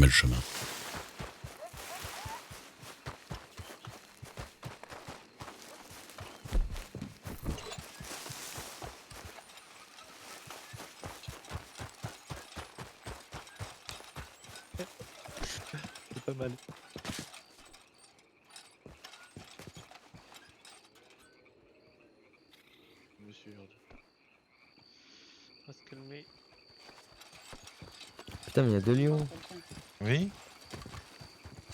jamais le chemin. C'est pas mal. Monsieur Hurd. On va se calmer. Putain, mais il y a 2 lions. Oui.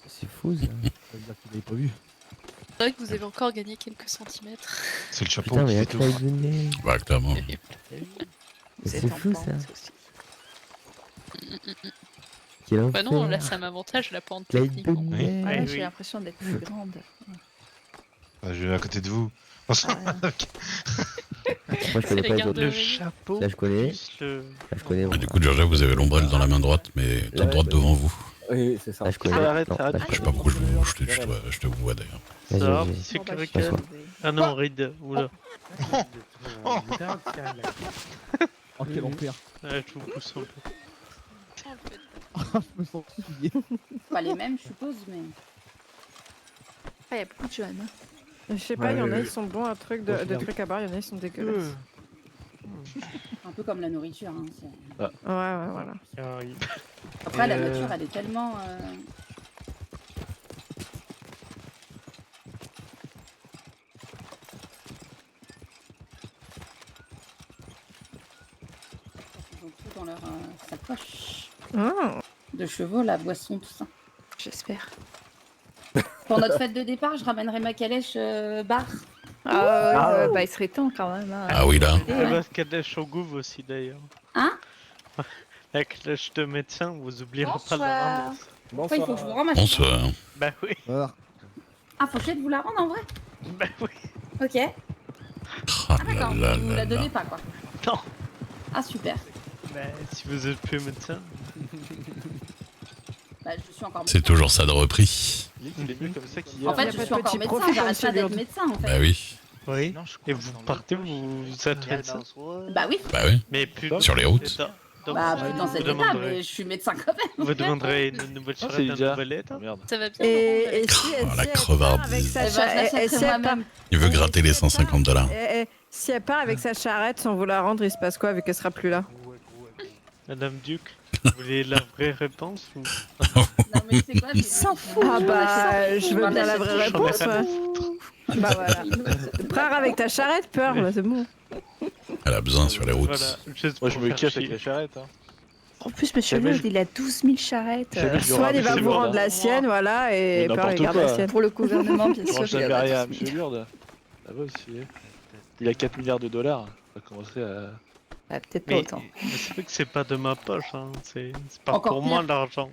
C'est fou ça. Ça veut dire qu'il l'avait pas vu. C'est vrai que vous avez encore gagné quelques centimètres. C'est le chapeau Putain, mais il y qui a fait que tout. la donnée. Bah, clairement. C'est fou ça. aussi. Quel enfer. Bah non, là ça m'avantage la pente Clyde techniquement. Bonnet. Ah, là, Oui, j'ai oui. l'impression d'être plus grande. Bah, je vais à côté de vous. Moi je C'est connais les pas les gardes autres. Le réveillés. chapeau. Là je connais. Plus le... Là je connais. Ah, du coup, Georgia, vous avez l'ombrelle dans la main droite, mais Ouais, top droite bah, devant vous. Oui, c'est ça. Là je connais. Arrête, Non, arrête. là, Je sais pas pourquoi je te vois d'ailleurs. Vas-y, Ça va, vas-y. petit Bon, bah, je suis sécurité. arrivée. Ah non, Reed. Oula. Oh, quel enfer. Ouais, je vous pousse un peu. Je me sens souillé. Pas les mêmes, je suppose, mais. Ah, il y a beaucoup de jeunes. hein. Je sais pas, il y en a, ils sont bons à trucs Au de final. trucs à barre, il y en a, ils sont dégueulasses. Un peu comme la nourriture. Hein, c'est- Ouais, voilà. Tiens, il- Après, la Et, nature, elle est tellement. Ils ont tout dans leur sacoche Ah, de chevaux, la boisson, tout ça. J'espère. Pour notre fête de départ, je ramènerai ma calèche bar. bah il serait temps quand même. hein. Ah oui, là. Et, Ah ouais. bah, calèche au gouv aussi d'ailleurs. Hein? La calèche de médecin, vous oublierez pas de la Bonsoir. rendre. Après, il faut que je vous rende ma Bonsoir. Bah oui, Voilà. Ah, faut que je vous la rende en vrai? bah oui. Ok. Ah Ah, d'accord. là Vous me là la là donnez là. pas, quoi. Non. Ah, super. Bah si vous êtes plus médecin. Bah, je suis encore C'est médecin. toujours ça de repris. Il est mieux comme ça qu'hier. En fait, Y a je pas suis de encore petit médecin, profil j'arrête dans pas d'être ce médecin, en fait. Bah oui. Oui. Et vous partez, vous êtes médecin. Bah oui. Bah oui. Mais plus Sur les routes. Donc, Bah, vous plus dans cet état, demanderez- mais je suis médecin quand même. Vous demanderez une nouvelle Ah, c'est charrette, un déjà. nouvel état. Merde. Ça va bien. Et si, Oh, la si elle part crevardise. avec sa Eh ben, je charrette, l'achèterai moi-même. Il veut gratter les 150 $. Si elle part avec sa charrette sans vous la rendre, il se passe quoi vu qu'elle sera plus là? Madame Duc, vous voulez la vraie réponse ou... Non, mais c'est quoi? Il s'en fout. Ah bah, je veux bien la vraie J'en ai réponse. rien à Ouais. Bah voilà. Prends avec ta charrette, peur, bah, c'est bon. Elle a besoin sur les routes. Voilà, juste Moi, je pour me faire cache avec chier. la charrette. Hein. En plus, monsieur Jamais Lourdes, il a 12 000 charrettes. Jamais je lui Soit il va c'est vous Lourdes, rendre hein. la sienne, voilà, et Mais peur, il n'importe garde la quoi. sienne. Pour le gouvernement, bien Je sûr. range il y jamais a rien à 12 M. 000. Lourdes. Ça va aussi. Hein. Il a 4 milliards de dollars. Ça va commencer à. Ah, peut-être pas Mais autant. c'est vrai que c'est pas de ma poche, hein. C'est pas Encore pour pire. moi l'argent.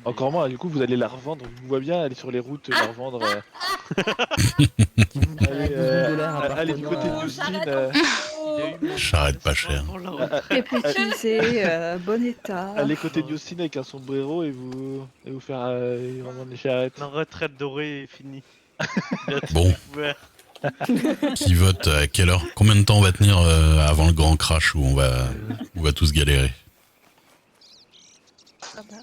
Encore moins, du coup, vous allez la revendre. Je vous vois bien aller sur les routes, la revendre. Allez, allez du côté de Oh, l'usine. j'arrête. Oh. Charrette pas chère. Pour la retraite. Très peu utilisé, bon état. Allez côté de Yosine avec un sombrero et vous faire revendre les charrettes. La retraite dorée est finie. Bon. Ouais. Qui vote à quelle heure? Combien de temps on va tenir avant le grand crash où on va tous galérer? Ah bah.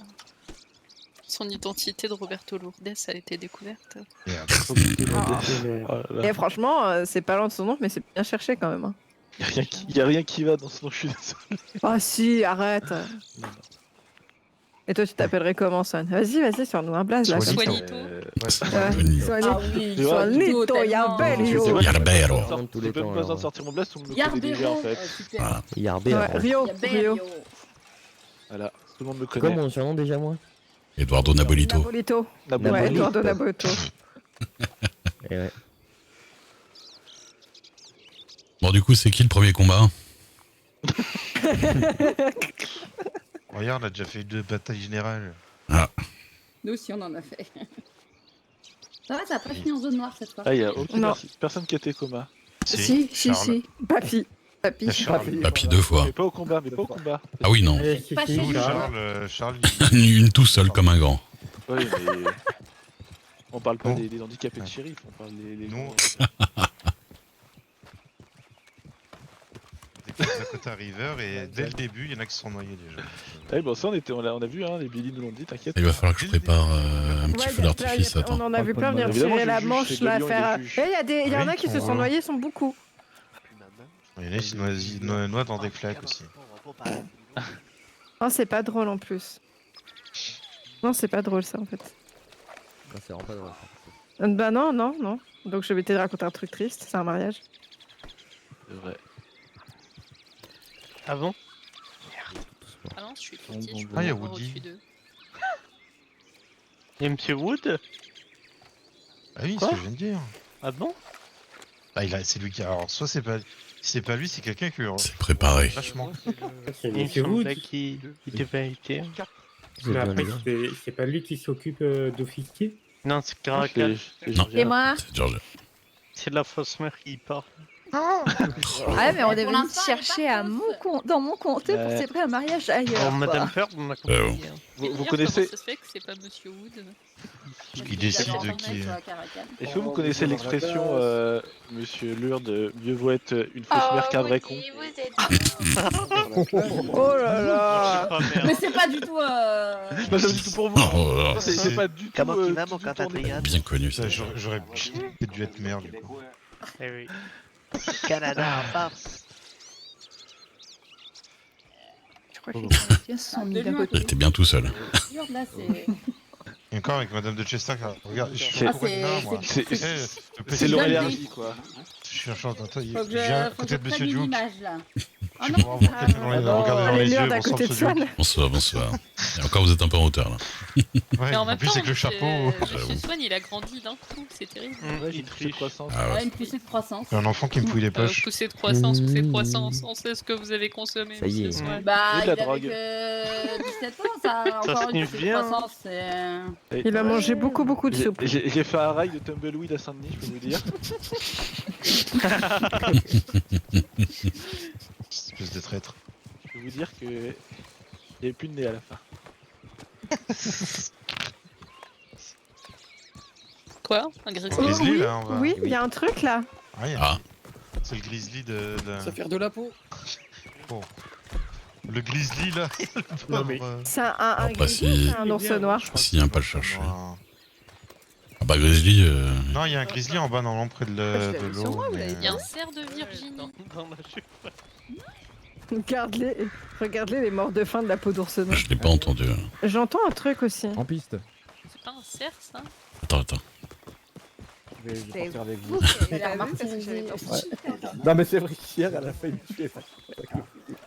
Son identité de Roberto Lourdes a été découverte. Oh là là. Et franchement, c'est pas loin de son nom, mais c'est bien cherché quand même. hein. Y a rien qui va dans ce nom, je suis désolé. Ah si, arrête. Non, non. Et toi, tu t'appellerais comment, Son? Vas-y, sors-nous un blaze là. Soignito. comme ça. Soignito. Ouais, Ah oui, C'est vrai, Soignito, tellement. Yarbello. Yarbero. J'ai même pas besoin de sortir mon blast, on me le connaît déjà Yarbero. en fait. Super. Voilà. Yarbero. Ouais, Rio, Yarbero. Rio. Voilà, tout le monde me C'est quoi connaît. mon surnom déjà, moi? Eduardo Nabolito. Napolito. Nabolito. Ouais, Nabolito. Eduardo Napolito. Eh ouais. Bon, du coup, c'est qui le premier combat? Regarde, on a déjà fait 2 batailles générales. Nous aussi, on en a fait. Ça va, ça a pas fini en zone noire cette fois. Ah, y a aucune Non. personne qui a été coma. Si, Charles. Papi. Il y a Charles. Papy 2 fois. Mais pas au combat, mais pas au combat. Ah oui, non. Pas chez Nous, nous. Charles, Une tout seul comme un grand. Oui, mais. On parle pas Oh. des handicapés de shérif, on parle des. Nous- gens, Dakota River et dès le début, il y en a qui se sont noyés déjà. Ouais, bon, ça, on a vu, hein, les Billy nous l'ont dit, t'inquiète. Il va falloir que je prépare un petit Ouais, feu d'artifice. on Attends. en a vu plein venir Évidemment, tirer je la juge, manche c'est de là, Lyon, faire. il juge. Il y en Oui, a qui se on sont va. noyés, ils sont beaucoup. Il y en a qui se noient dans des flaques aussi. Non, c'est pas drôle en plus. Non, c'est pas drôle ça en fait. Non, c'est vraiment pas drôle. Bah non, non, non. Donc je vais te raconter un truc triste, c'est un mariage. C'est vrai. Ah bon? Ah non, je suis petit, je peux Ah, il y a pas voir Woody. au-dessus d'eux. Et Monsieur Wood? Ah oui, c'est Quoi ce que je viens de dire. Ah bon? Bah, c'est lui qui a. Alors, soit c'est pas lui, c'est quelqu'un qui hurle. C'est préparé. Vachement. C'est Il me Monsieur semblait Wood. qu'il devait être. Vous Mais êtes après, bien, c'est pas lui qui s'occupe d'officier. Non, c'est Ah, Caracal. Non. Et moi? C'est Georgia. C'est la fausse mère qui parle. Ah mais on Pour devait l'instant, elle est chercher pas à dans mon comté pour Ouais. séparer un mariage ailleurs. Oh, quoi. Madame Peur, on a Oh. compris. hein. Vous Dire connaissez, Comment ça se fait que c'est pas Monsieur Wood? Parce qu'il décide de qui. est-ce que vous connaissez l'expression Monsieur Lourdes, mieux vaut être une fausse mère qu'un vrai con? Oh là là! Oh Mais merde. c'est pas du tout. C'est pas ça du tout pour vous. Oh, là là. Non, c'est pas du tout. Comment tu vas, du mon tout tourné. compatriote? Bien connu ça. Ça, j'aurais peut-être dû être mère du coup. Eh oui. Canada en farce. Je crois que les pièces sont mis d'un côté. Il était bien tout seul. Là, c'est. Et encore avec Madame de Chester, regarde, je suis C'est- pour une nain, moi. c'est- Tu sais, le C'est petit- leur énergie, quoi. Je suis un chanteur. Il Faut que vient à je côté de prenne Monsieur une Duke. image là. Je vais pouvoir voir quelqu'un dans les- non, regarder dans les les lurdes yeux. à Bonsoir, côté de Monsieur Duke. Swan. Bonsoir, bonsoir. Et encore, vous êtes un peu en hauteur là. Ouais, Mais en en même plus, temps, avec le chapeau. Monsieur Swan, il a grandi d'un coup, c'est terrible. Ouais, j'ai Il une poussée de triche. croissance. Ah Ouais, ouais. une poussée de croissance. Un enfant qui me fouille les poches. Poussée de croissance, on sait ce que vous avez consommé, Ça y est. Monsieur Swan. Bah, Et de il la avait drogue. que 17 ans, ça a Ça encore se une fait poussée de bien. croissance. C'est. Il a mangé beaucoup de J'ai- soupe. J'ai fait un rail de tumbleweed à Saint-Denis, je peux vous dire. Espèce de traître. Je peux vous dire que. Il n'y avait plus de nez à la fin. Quoi? Un grizzly? Grizzly, oui, là, on va. oui, il y a un truc là. Ah, il y a- Ah, C'est le grizzly de. faire de la peau. Le grizzly là. Non, mais- C'est un Après, grizzly, si- c'est un ours noir. s'il vient pas le chercher. Non, Ah bah Grizzly, il y a un grizzly en bas dans près de je l'avais de sur l'eau. moi, vous mais- l'avez Il y a un cerf de Virginie. Dans la jupe. Regardez les morts de faim de la peau d'ours noir. je l'ai pas entendu. J'entends un truc aussi. En piste. C'est pas un cerf, ça? Attends, attends. C'est avec vous qui avez pas vu parce que j'avais pas vu. Non mais c'est vrai qu'hier elle a failli me tuer.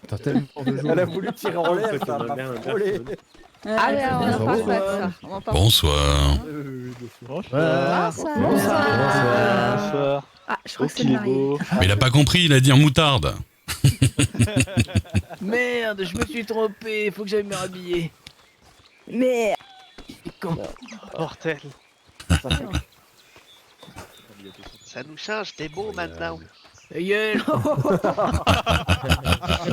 T'as tellement de jours. Elle a voulu tirer en l'air, ça m'a frôlé. Allez, on en parle pas de ça. On en parle Bonsoir. Bonsoir. Bonsoir. Ah, je crois Oh, que c'est qu'il le est marié. beau. Mais il a pas compris, il a dit en moutarde. Merde, je me suis trompé, faut que j'aille me rhabiller. Mais Mortel. Ça nous change, t'es beau maintenant.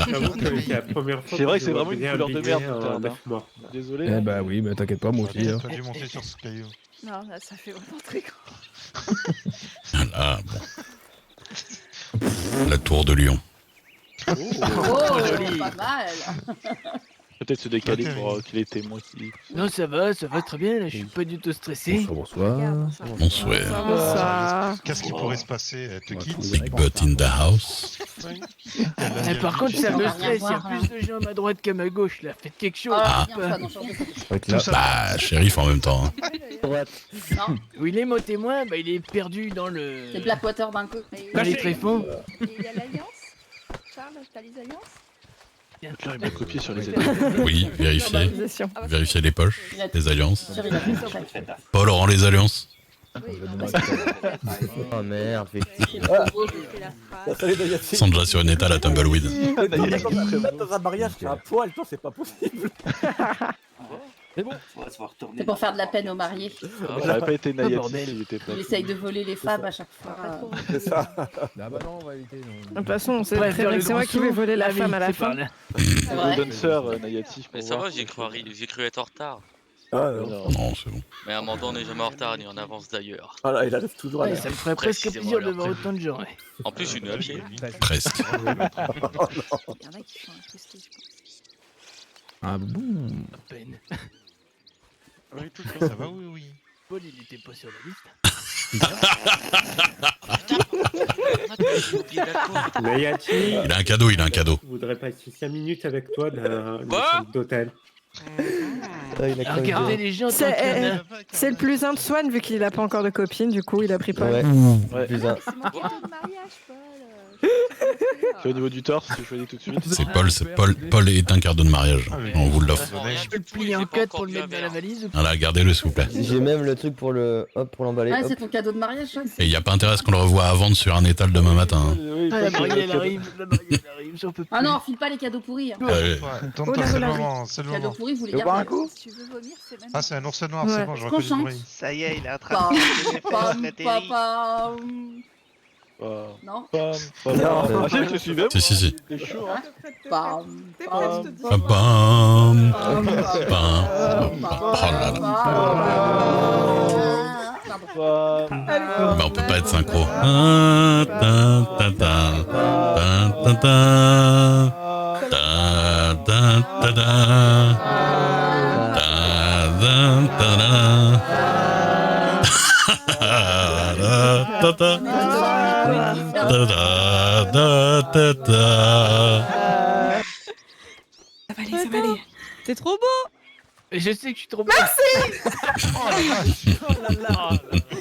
J'avoue que c'est la première fois C'est vrai que c'est je vois vraiment une bien couleur de habillé merde, en moutarde, neuf mois. Désolé. Eh bah oui, mais t'inquiète pas, moi aussi. Hein. T'as dû monter sur ce caillou. Non, là, ça fait vraiment très grand. Là, bon. La tour de Lyon. Oh, joli. pas mal. Peut-être se décaler Pas pour qu'il ait témoin qui. Non, ça va très bien, là, je suis pas du tout stressé. Bonsoir. Bonsoir. bonsoir. Qu'est-ce qui pourrait se passer? Elle te quitte? Big butt in the house. Par contre, ça On me va stresse, il y a rien voir, plus de gens à ma droite qu'à ma gauche, là. Faites quelque chose. Ah, bien, ça, non, change de- Avec là, Bah, shérif en même temps. Hein. Non, Où il est mon témoin? Bah, il est perdu dans le. c'est Blackwater d'un coup. Dans les tréfonds. Et il y a l'Alliance? Charles, t'as les Alliances? Là, il m'a copié sur les ailes. Oui, vérifiez. Organisation. Vérifiez les poches, les alliances. Chérie, il a fait ça. Pas Laurent les alliances. Oui, non, parce que- oh merde, C'est trop beau. c'est la phrase. Ils sont déjà sur une étale à Tumbleweed. Dans un mariage, c'est un poil, toi, c'est pas possible. C'est pour faire de la peine aux mariés. Ça aurait pas été Nayati bordel. s'il était pas. Il essaye de voler les femmes à chaque fois. C'est ça. Ah bah non, on va éviter. De toute façon, on sait très bien que c'est moi qui vais voler la femme à la fin. C'est vrai. Bonne sœur, Nayati. Mais ça va, j'ai cru être en retard. Ah Non. Non, c'est bon. Mais Amanda, on n'est jamais en retard ni en avance d'ailleurs. Ah là, il arrive toujours à l'heure. Ça me ferait presque plaisir de voir autant de gens. Ouais. En plus, une vieille. Presque. Il y en a qui font un twisté, je pense. Ah bon À peine. Oui, tout ça va, oui, oui. Paul, il était pas sur la liste. Nayachi, Il a un cadeau, il a un cadeau. je voudrais passer 5 minutes avec toi dans une Quoi chambre d'hôtel. Regardez les gens, C'est- tant qu'il y en a. C'est le plus un de Swan vu qu'il a pas encore de copine, du coup il a pris Paul. Ouais, Ouais. plus un. C'est mon cadeau de mariage, Paul. C'est au niveau du torse, je choisis tout de suite. C'est Paul, Paul est un cadeau de mariage. On vous l'offre. Je peux le plier en 4 pour le mettre dans la valise ou pas? Voilà, gardez-le s'il vous plaît. J'ai même le truc pour le. Hop, pour l'emballer. Ah, hop. c'est ton cadeau de mariage, ça Et il n'y a pas intérêt à ce qu'on le revoie à vendre sur un étal demain matin. hein. Oui, Ah, la ça, c'est mariée, le elle cadeau. arrive, la mariée, elle arrive, j'en peux plus. Ah non, file pas les cadeaux pourris. Hein. Ouais. Tourne-toi, c'est le moment, c'est le Cadeaux moment. pourris, vous les Tu veux boire un gardez. coup Si tu veux vomir, c'est même. Ah, c'est un ours noir, Ouais. c'est bon, je reconnais le Conchante. bruit. Ça y est, il est en train Pam, de pam, la télé. pam. Pam, Non. pam, pam. Non. Ah, si, je suis bien. Si, si, si. C'est chaud, hein. Pam, T'es pam, prête, je te dis. Pam, pam. pam, Pam. pam, Oh là là. pam. Pam, Bah, on peut pas être synchro. Ta, ta, ta, ta. Ta, ta, ta. Ta, ta, ta, ta. Ta, ta, ta, ta. Ta, ta. Ta, ta, ta, ta. Ça va aller, ça va aller. T'es trop beau. Et je sais que je suis trop belle.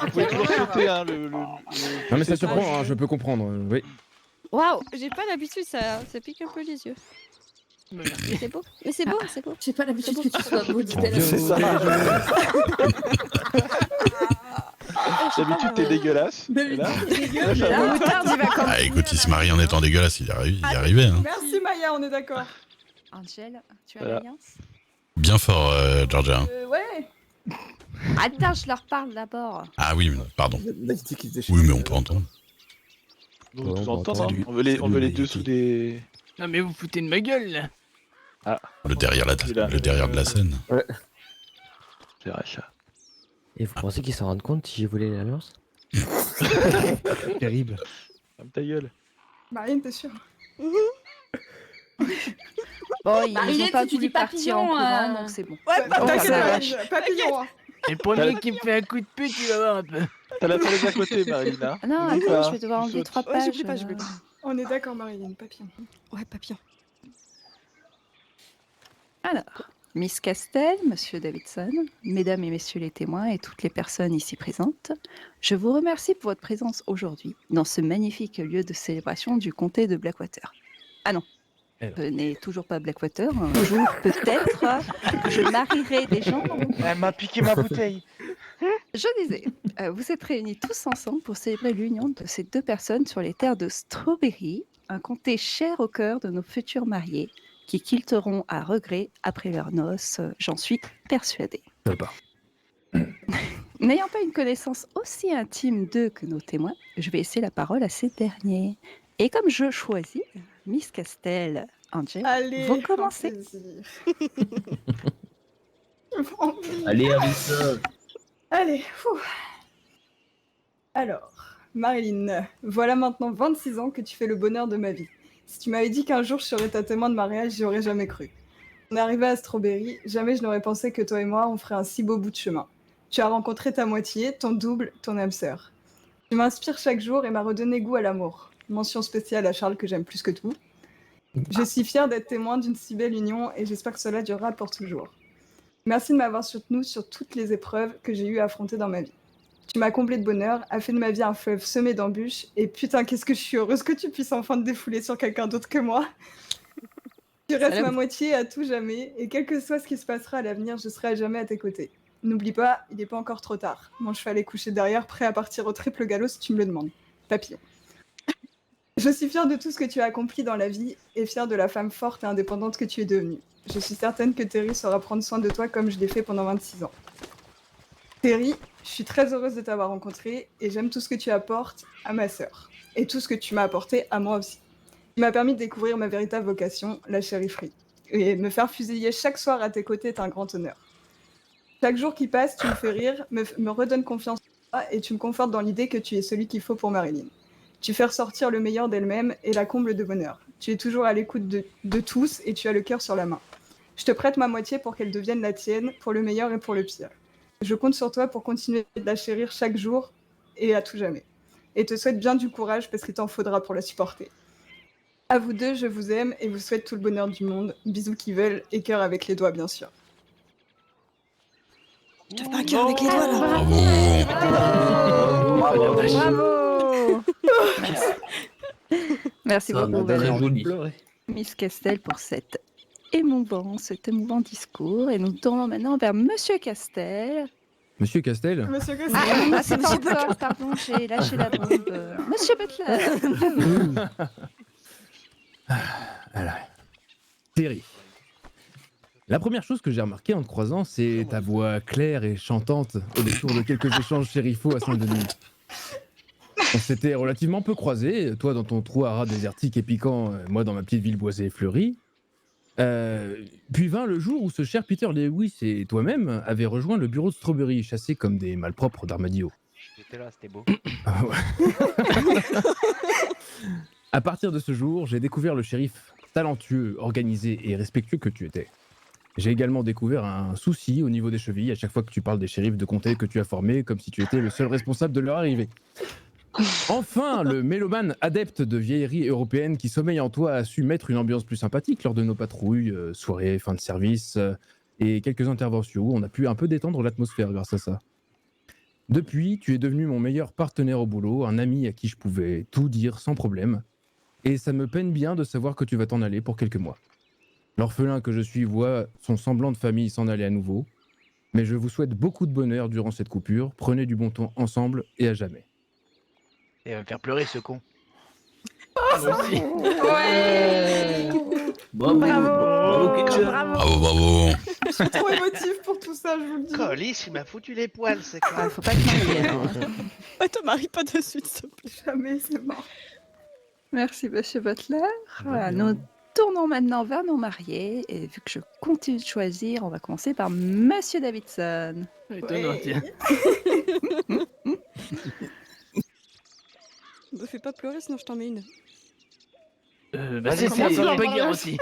Vous pouvez toujours sauter, hein, Non, mais ça surprend, hein, je peux comprendre. Oui. Waouh, j'ai pas l'habitude, ça pique un peu les yeux. Mais c'est beau, mais c'est beau, c'est beau. J'ai pas l'habitude que tu sois beau, dit-elle. C'est ça. D'habitude, t'es dégueulasse. Et là, ça La va. moutarde, il va comme. Ah, écoute, il se marie en étant dégueulasse, il y arrivait. Hein. Merci Maya, on est d'accord. Angel, tu as Voilà. l'alliance Bien fort, Georgia. Ouais. Attends, je leur parle d'abord. Ah oui, pardon. Naïti qui se déchire. Oui, mais on peut entendre. On veut tout on entendre, entend. hein. On veut les deux sous des. Non mais vous foutez de ma gueule là. Le derrière, le derrière de la scène. C'est vrai, ça. Et vous pensez qu'ils s'en rendent compte si j'ai volé l'alliance? Terrible. Ferme ta gueule. Marine, t'es sûre? Bon, ils Marilyn, ont pas si tu voulu dis partir en papillon, courant, donc c'est bon. Ouais, Oh, t'inquiète, la Marine, papillon. hein. Et le premier qui me fait un coup de pute, tu vas voir un peu. T'as la toilette à côté, Marilyn. Ah non, N'oublie attends, pas, je vais devoir tu enlever sautes. 3 Ouais, pages. j'oublie pas, j'oublie pas. On est d'accord, Marilyn, papillon. Ouais, papillon. Alors, Miss Castel, Monsieur Davidson, Mesdames et Messieurs les témoins et toutes les personnes ici présentes, je vous remercie pour votre présence aujourd'hui dans ce magnifique lieu de célébration du comté de Blackwater. Ah non, ce n'est toujours pas Blackwater. Un jour, peut-être, je marierai des gens. Elle m'a piqué ma bouteille. Je disais, vous êtes réunis tous ensemble pour célébrer l'union de ces deux personnes sur les terres de Strawberry, un comté cher au cœur de nos futurs mariés, qui quitteront à regret après leurs noces, j'en suis persuadée. N'ayant pas une connaissance aussi intime d'eux que nos témoins, je vais laisser la parole à ces derniers. Et comme je choisis, Miss Castel, Angel, Allez, vous commencez. Allez, Harrison. Allez, fou. Alors, Marilyn, voilà maintenant 26 ans que tu fais le bonheur de ma vie. Si tu m'avais dit qu'un jour je serais ta témoin de mariage, j'y aurais jamais cru. On est arrivé à Strawberry, jamais je n'aurais pensé que toi et moi, on ferait un si beau bout de chemin. Tu as rencontré ta moitié, ton double, ton âme sœur. Tu m'inspires chaque jour et m'as redonné goût à l'amour. Mention spéciale à Charles que j'aime plus que tout. Je suis fière d'être témoin d'une si belle union et j'espère que cela durera pour toujours. Merci de m'avoir soutenu sur toutes les épreuves que j'ai eu à affronter dans ma vie. Tu m'as comblé de bonheur, as fait de ma vie un fleuve semé d'embûches, et putain, qu'est-ce que je suis heureuse que tu puisses enfin te défouler sur quelqu'un d'autre que moi. Tu restes ma moitié à tout jamais, et quel que soit ce qui se passera à l'avenir, je serai à jamais à tes côtés. N'oublie pas, il n'est pas encore trop tard. Mon cheval est couché derrière, prêt à partir au triple galop si tu me le demandes. Papillon. Je suis fière de tout ce que tu as accompli dans la vie, et fière de la femme forte et indépendante que tu es devenue. Je suis certaine que Terry saura prendre soin de toi comme je l'ai fait pendant 26 ans. Terry, je suis très heureuse de t'avoir rencontré et j'aime tout ce que tu apportes à ma sœur. Et tout ce que tu m'as apporté à moi aussi. Tu m'as permis de découvrir ma véritable vocation, la chérifferie. Et me faire fusiller chaque soir à tes côtés est un grand honneur. Chaque jour qui passe, tu me fais rire, me redonne confiance en toi et tu me confortes dans l'idée que tu es celui qu'il faut pour Marilyn. Tu fais ressortir le meilleur d'elle-même et la comble de bonheur. Tu es toujours à l'écoute de tous et tu as le cœur sur la main. Je te prête ma moitié pour qu'elle devienne la tienne, pour le meilleur et pour le pire. Je compte sur toi pour continuer de la chérir chaque jour et à tout jamais. Et te souhaite bien du courage parce qu'il t'en faudra pour la supporter. À vous deux, je vous aime et vous souhaite tout le bonheur du monde. Bisous qui veulent et cœur avec les doigts, bien sûr. Je te fais un cœur avec les doigts là. Bravo. Bravo. Merci Ça, beaucoup, madame, Valérie. joli. Miss Castel, pour cet émouvant discours. Et nous tournons maintenant vers Monsieur Castel. Monsieur Castel. Monsieur Castel. Ah, c'est encore, pardon, j'ai lâché la bombe. Monsieur Butler. Alors, Terry. La première chose que j'ai remarqué en te croisant, c'est ta voix claire et chantante au détour de quelques échanges shérifaux à Saint-Denis. On s'était relativement peu croisés, toi dans ton trou à rats désertique et piquant, moi dans ma petite ville boisée et fleurie. Puis vint le jour où ce cher Peter Lewis et toi-même avez rejoint le bureau de Strawberry, chassés comme des malpropres d'armadillo. J'étais là, c'était beau. Ah ouais. À partir de ce jour, j'ai découvert le shérif talentueux, organisé et respectueux que tu étais. J'ai également découvert un souci au niveau des chevilles à chaque fois que tu parles des shérifs de comté que tu as formés, comme si tu étais le seul responsable de leur arrivée. Enfin, le mélomane adepte de vieillerie européenne qui sommeille en toi a su mettre une ambiance plus sympathique lors de nos patrouilles, soirées, fin de service et quelques interventions où on a pu un peu détendre l'atmosphère grâce à ça. Depuis, tu es devenu mon meilleur partenaire au boulot, un ami à qui je pouvais tout dire sans problème. Et ça me peine bien de savoir que tu vas t'en aller pour quelques mois. L'orphelin que je suis voit son semblant de famille s'en aller à nouveau. Mais je vous souhaite beaucoup de bonheur durant cette coupure. Prenez du bon temps ensemble et à jamais. Il va me faire pleurer ce con. Ouais. Bravo. Bravo. Je suis trop émotive pour tout ça, je vous le dis. Colis, il m'a foutu les poils, c'est quoi? Faut pas te marier. Ouais, te marie pas dessus, s'il te plaît. Jamais, c'est mort. Merci, Monsieur Butler. Voilà, nous tournons maintenant vers nos mariés. Et vu que je continue de choisir, on va commencer par Monsieur Davidson. Étonnant, tiens. Me fais pas pleurer, sinon je t'en mets une. Vas-y, c'est un bagarre aussi.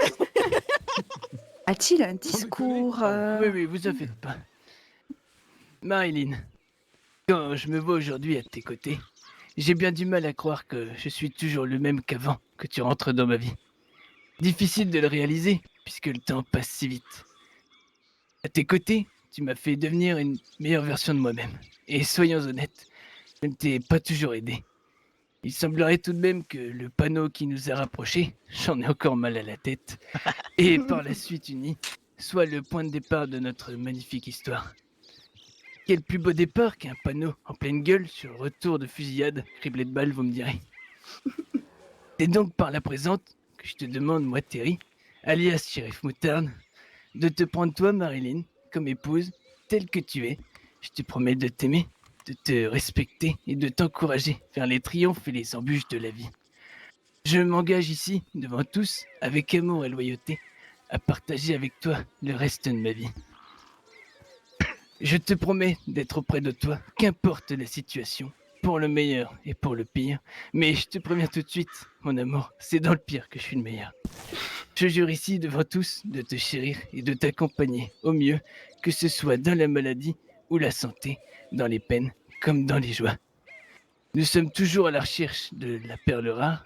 A-t-il un discours Oui, vous en faites pas. Marilyn, quand je me vois aujourd'hui à tes côtés, j'ai bien du mal à croire que je suis toujours le même qu'avant que tu rentres dans ma vie. Difficile de le réaliser, puisque le temps passe si vite. À tes côtés, tu m'as fait devenir une meilleure version de moi-même. Et soyons honnêtes, je ne t'ai pas toujours aidé. Il semblerait tout de même que le panneau qui nous a rapprochés, j'en ai encore mal à la tête, et par la suite uni, soit le point de départ de notre magnifique histoire. Quel plus beau départ qu'un panneau en pleine gueule sur le retour de fusillade, criblé de balles, vous me direz. C'est donc par la présente que je te demande, moi Terry, alias Shérif Moutarde, de te prendre toi, Marilyn, comme épouse, telle que tu es. Je te promets de t'aimer, de te respecter et de t'encourager vers les triomphes et les embûches de la vie. Je m'engage ici, devant tous, avec amour et loyauté, à partager avec toi le reste de ma vie. Je te promets d'être auprès de toi, qu'importe la situation, pour le meilleur et pour le pire. Mais je te préviens tout de suite, mon amour, c'est dans le pire que je suis le meilleur. Je jure ici devant tous de te chérir et de t'accompagner au mieux, que ce soit dans la maladie ou la santé, dans les peines comme dans les joies. Nous sommes toujours à la recherche de la perle rare,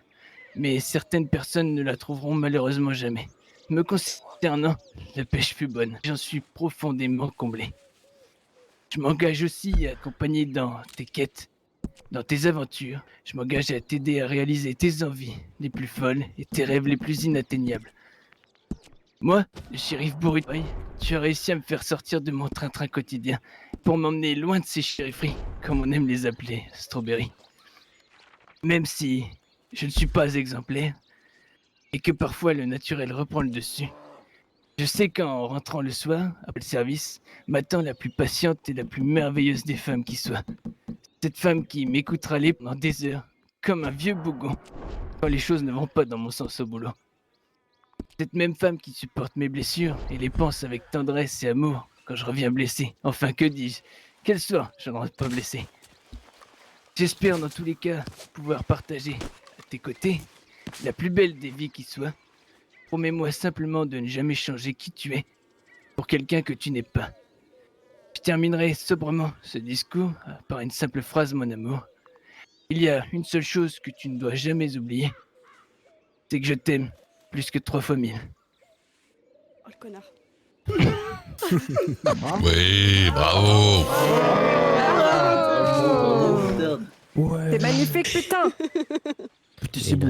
mais certaines personnes ne la trouveront malheureusement jamais. Me concernant, la pêche fut bonne. J'en suis profondément comblé. Je m'engage aussi à t'accompagner dans tes quêtes, dans tes aventures. Je m'engage à t'aider à réaliser tes envies les plus folles et tes rêves les plus inatteignables. Moi, le shérif Bourritoy, tu as réussi à me faire sortir de mon train-train quotidien pour m'emmener loin de ces shérifferies, comme on aime les appeler, Strawberry. Même si je ne suis pas exemplaire, et que parfois le naturel reprend le dessus, je sais qu'en rentrant le soir, après le service, m'attend la plus patiente et la plus merveilleuse des femmes qui soit. Cette femme qui m'écoutera les pendant des heures, comme un vieux bougon, quand les choses ne vont pas dans mon sens au boulot. Cette même femme qui supporte mes blessures et les pense avec tendresse et amour quand je reviens blessé. Enfin, que dis-je? Quel sort, je ne rentre pas blessé. J'espère dans tous les cas pouvoir partager à tes côtés la plus belle des vies qui soit. Promets-moi simplement de ne jamais changer qui tu es pour quelqu'un que tu n'es pas. Je terminerai sobrement ce discours par une simple phrase, mon amour. Il y a une seule chose que tu ne dois jamais oublier, c'est que je t'aime plus que 3 fois 1000. Oh le connard. Oui, bravo. Ouais. C'est magnifique, putain. Putain, c'est beau.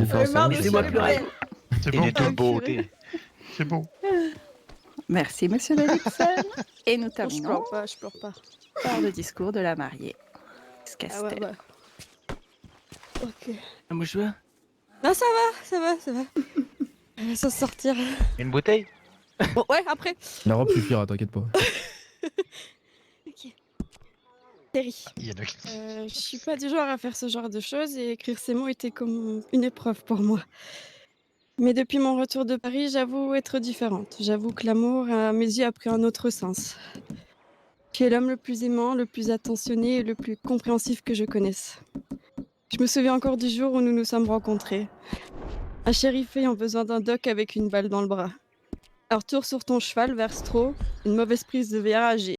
Laissez-moi pleurer. C'est Il bon. est tout beau, t'es. C'est beau. Merci, monsieur Davidson. Et nous Je terminons pleure pas, je pleure pas. par le discours de la mariée. Miss Ah Castel. ouais. Ok. Un mouchoir? Non, ça va. Elle va s'en sortir. Une bouteille? Bon, ouais, après. La robe suffira, t'inquiète pas. Ok. Terry. Il y en a qui- Je suis pas du genre à faire ce genre de choses et écrire ces mots était comme une épreuve pour moi. Mais depuis mon retour de Paris, j'avoue être différente. J'avoue que l'amour, à mes yeux, a pris un autre sens. Tu es l'homme le plus aimant, le plus attentionné et le plus compréhensif que je connaisse. Je me souviens encore du jour où nous nous sommes rencontrés. Un shérif ayant besoin d'un doc avec une balle dans le bras. Un retour sur ton cheval vers Stro, une mauvaise prise de virage et